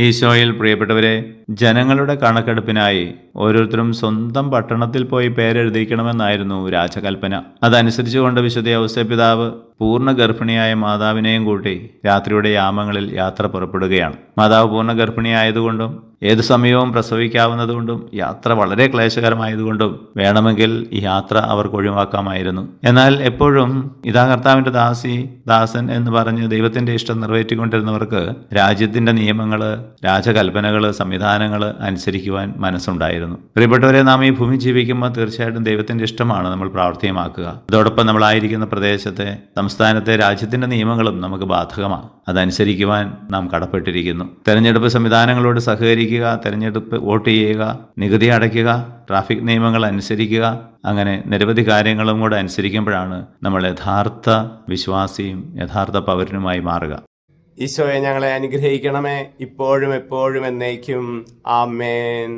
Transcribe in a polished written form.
ഈശോയിൽ പ്രിയപ്പെട്ടവരെ, ജനങ്ങളുടെ കണക്കെടുപ്പിനായി ഓരോരുത്തരും സ്വന്തം പട്ടണത്തിൽ പോയി പേരെഴുതിക്കണമെന്നായിരുന്നു രാജകൽപ്പന. അതനുസരിച്ചുകൊണ്ട് വിശുദ്ധ ഔസേപ്പിതാവ് പൂർണ്ണ ഗർഭിണിയായ മാതാവിനെയും കൂട്ടി രാത്രിയുടെ യാമങ്ങളിൽ യാത്ര പുറപ്പെടുകയാണ്. മാതാവ് പൂർണ്ണ ഗർഭിണിയായതുകൊണ്ടും ഏതു സമയവും പ്രസവിക്കാവുന്നതുകൊണ്ടും യാത്ര വളരെ ക്ലേശകരമായതുകൊണ്ടും വേണമെങ്കിൽ ഈ യാത്ര അവർക്ക് ഒഴിവാക്കാമായിരുന്നു. എന്നാൽ എപ്പോഴും ഇതാ കർത്താവിൻ്റെ ദാസൻ എന്ന് പറഞ്ഞ് ദൈവത്തിന്റെ ഇഷ്ടം നിറവേറ്റിക്കൊണ്ടിരുന്നവർക്ക് രാജ്യത്തിന്റെ നിയമങ്ങള്, രാജകൽപ്പനകള്, സംവിധാനങ്ങൾ അനുസരിക്കുവാൻ മനസ്സുണ്ടായിരുന്നു. പ്രിയപ്പെട്ടവരെ, നാം ഈ ഭൂമി ജീവിക്കുമ്പോൾ തീർച്ചയായിട്ടും ദൈവത്തിന്റെ ഇഷ്ടമാണ് നമ്മൾ പ്രാവർത്തികമാക്കുക. അതോടൊപ്പം നമ്മളായിരിക്കുന്ന പ്രദേശത്തെ, സംസ്ഥാനത്തെ, രാജ്യത്തിന്റെ നിയമങ്ങളും നമുക്ക് ബാധകമാണ്. അതനുസരിക്കുവാൻ നാം കടപ്പെട്ടിരിക്കുന്നു. തെരഞ്ഞെടുപ്പ് സംവിധാനങ്ങളോട് സഹകരിക്കുക, തെരഞ്ഞെടുപ്പ് വോട്ട് ചെയ്യുക, നികുതി അടയ്ക്കുക, ട്രാഫിക് നിയമങ്ങൾ അനുസരിക്കുക, അങ്ങനെ നിരവധി കാര്യങ്ങളും കൂടെ അനുസരിക്കുമ്പോഴാണ് നമ്മൾ യഥാർത്ഥ വിശ്വാസിയും യഥാർത്ഥ പൗരനുമായി മാറുക. ഈശോയെ, ഞങ്ങളെ അനുഗ്രഹിക്കണമേ, ഇപ്പോഴും എപ്പോഴും എന്നേക്കും. ആമേൻ.